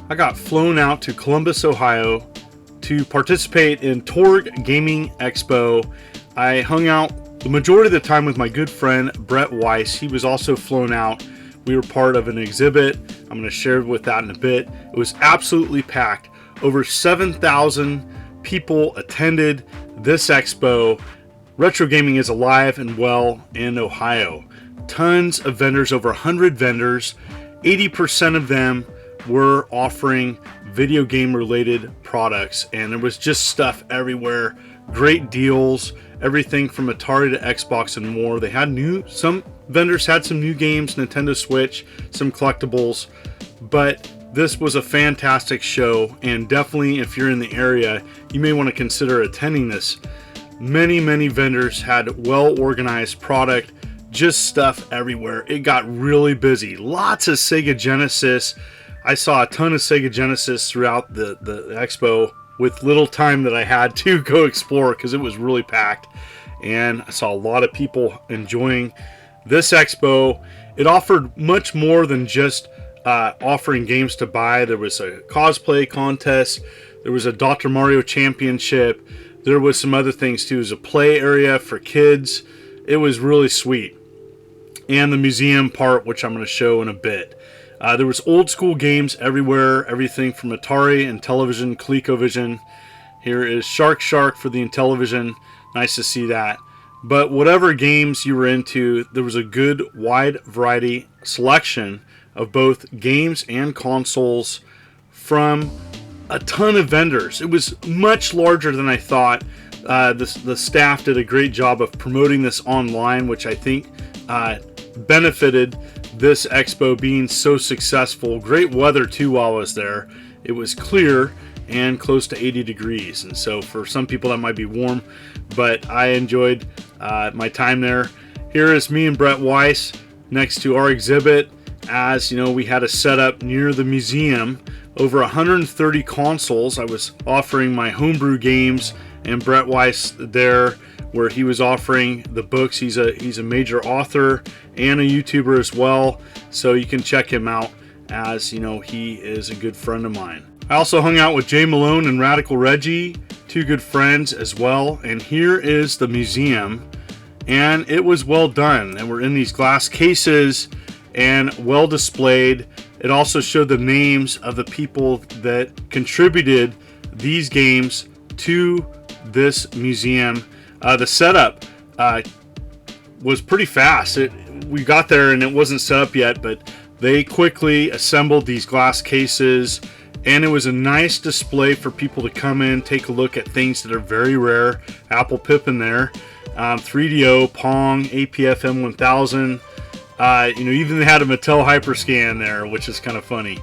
I got flown out to Columbus, Ohio to participate in Retrogaming Expo. I hung out the majority of the time with my good friend Brett Weiss. He was also flown out. We were part of an exhibit. I'm going to share with that in a bit. It was absolutely packed. Over 7,000 people attended this expo. Retrogaming is alive and well in Ohio. Tons of vendors, over 100 vendors. 80% of them were offering video game related products, and there was just stuff everywhere. Great deals, everything from Atari to Xbox and more. They had some vendors had some new games, Nintendo Switch, some collectibles, but this was a fantastic show, and definitely if you're in the area, you may want to consider attending this. Many vendors had well organized product, just stuff everywhere. It got really busy. Lots of Sega Genesis. I saw a ton of Sega Genesis throughout the expo with little time that I had to go explore because it was really packed. And I saw a lot of people enjoying this expo. It offered much more than just offering games to buy. There was a cosplay contest. There was a Dr. Mario Championship. There was some other things too. There was a play area for kids. It was really sweet. And the museum part, which I'm going to show in a bit. There was old school games everywhere, everything from Atari and television, ColecoVision. Here is Shark for the Intellivision. Nice to see that. But whatever games you were into, there was a good wide variety selection of both games and consoles from a ton of vendors. It was much larger than I thought. The staff did a great job of promoting this online, which I think benefited this expo being so successful. Great weather too while I was there. It was clear and close to 80 degrees, and so for some people that might be warm, but I enjoyed my time there. Here is me and Brett Weiss next to our exhibit. As you know, we had a setup near the museum. Over 130 consoles. I was offering my Homebrew games, and Brett Weiss there, where he was offering the books. He's a major author and a YouTuber as well, so you can check him out, as you know, he is a good friend of mine. I also hung out with Jay Malone and Radical Reggie, two good friends as well. And here is the museum, and it was well done. And we're in these glass cases and well displayed. It also showed the names of the people that contributed these games to this museum. The setup was pretty fast. We got there and it wasn't set up yet, but they quickly assembled these glass cases, and it was a nice display for people to come in, take a look at things that are very rare. Apple Pippin there, 3DO, Pong, APF M1000. Even they had a Mattel Hyperscan there, which is kind of funny.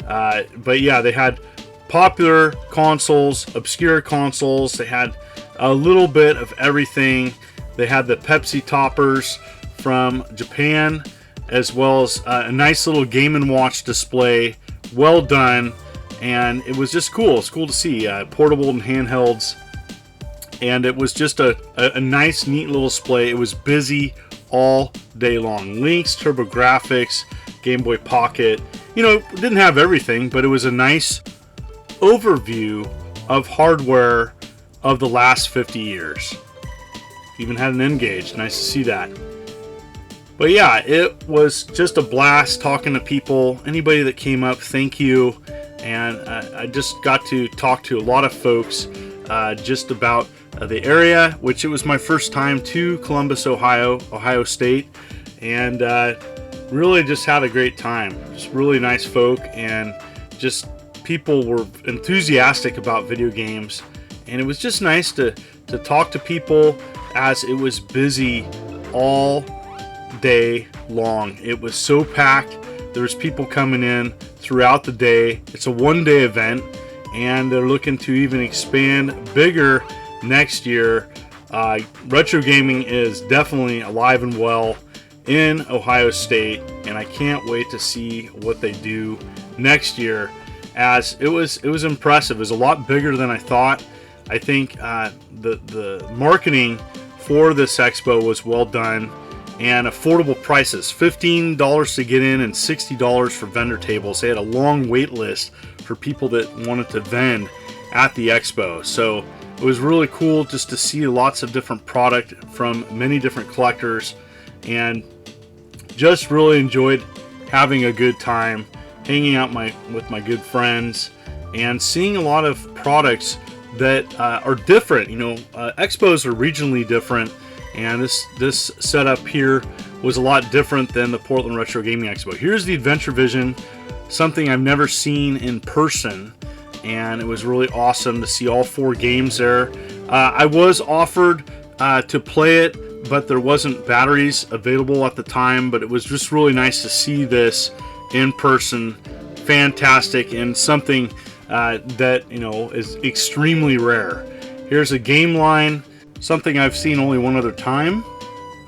But yeah, they had popular consoles, obscure consoles. They had a little bit of everything. They had the Pepsi toppers from Japan, as well as a nice little Game & Watch display. Well done, and it was just cool. It's cool to see portable and handhelds, and it was just a nice, neat little display. It was busy all day long. Lynx, TurboGrafx, Game Boy Pocket. Didn't have everything, but it was a nice overview of hardware of the last 50 years. Even had an N-Gage. Nice to see that. But yeah, it was just a blast talking to people. Anybody that came up, thank you. And I just got to talk to a lot of folks just about the area, which it was my first time to Columbus, Ohio State, and really just had a great time. Just really nice folk, and just people were enthusiastic about video games, and it was just nice to talk to people as it was busy all day long. It was so packed. There was people coming in throughout the day. It's a one-day event, and they're looking to even expand bigger next year. Retrogaming is definitely alive and well in Ohio State, and I can't wait to see what they do next year, as it was impressive. It was a lot bigger than I thought. I think the marketing for this expo was well done, and affordable prices, $15 to get in and $60 for vendor tables. They had a long wait list for people that wanted to vend at the expo. So it was really cool just to see lots of different product from many different collectors, and just really enjoyed having a good time, hanging out with my good friends, and seeing a lot of products that are different. You know, expos are regionally different, and this setup here was a lot different than the Portland Retro Gaming Expo. Here's the Adventure Vision, something I've never seen in person, and it was really awesome to see all 4 games there. I was offered to play it, but there wasn't batteries available at the time, but it was just really nice to see this in person. Fantastic, and something that, you know, is extremely rare. Here's a game line, something I've seen only one other time.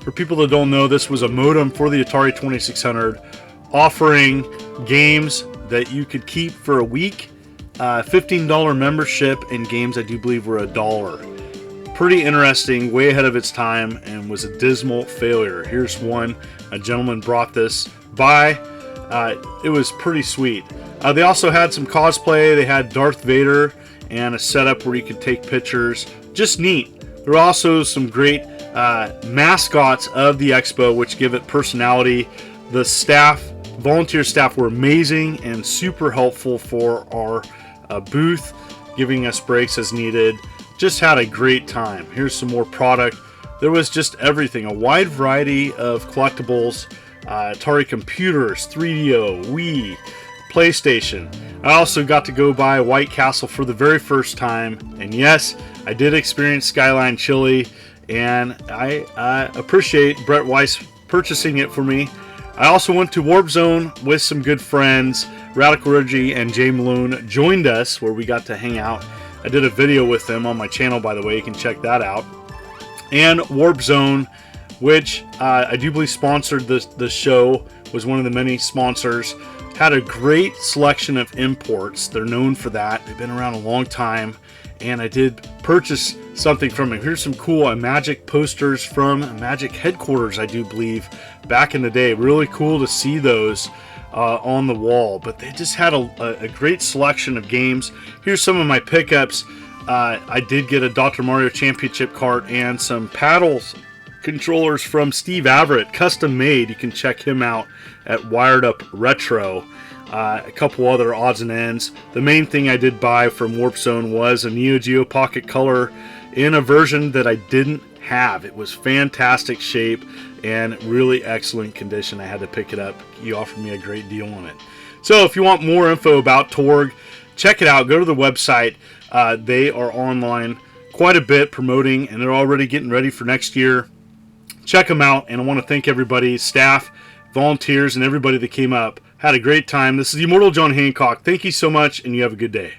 For people that don't know, this was a modem for the Atari 2600, offering games that you could keep for a week, $15 membership, and games I do believe were $1. Pretty interesting, way ahead of its time, and was a dismal failure. Here's one. A gentleman brought this by. It was pretty sweet. They also had some cosplay. They had Darth Vader and a setup where you could take pictures. Just neat. There were also some great mascots of the expo, which give it personality. The staff, volunteer staff, were amazing and super helpful for our booth, giving us breaks as needed. Just had a great time. Here's some more product. There was just everything, a wide variety of collectibles, Atari computers, 3DO, Wii, PlayStation. I also got to go by White Castle for the very first time, and yes, I did experience Skyline chili, and I appreciate Brett Weiss purchasing it for me. I also went to Warp Zone with some good friends. Radical Reggie and Jay Malone joined us, where we got to hang out. I did a video with them on my channel, by the way. You can check that out. And Warp Zone, which I do believe sponsored the show, was one of the many sponsors. Had a great selection of imports. They're known for that. They've been around a long time, and I did purchase something from them. Here's some cool Magic posters from Magic headquarters, I do believe, back in the day. Really cool to see those on the wall, but they just had a great selection of games. Here's some of my pickups. I did get a Dr. Mario Championship cart and some paddles controllers from Steve Averett, custom made. You can check him out at Wired Up Retro. A couple other odds and ends. The main thing I did buy from Warp Zone was a Neo Geo Pocket Color in a version that I didn't have. It was fantastic shape and really excellent condition. I had to pick it up. He offered me a great deal on it. So if you want more info about Torg, check it out. Go to the website. They are online quite a bit promoting, and they're already getting ready for next year. Check them out, and I want to thank everybody, staff, volunteers, and everybody that came up. Had a great time. This is the Immortal John Hancock. Thank you so much, and you have a good day.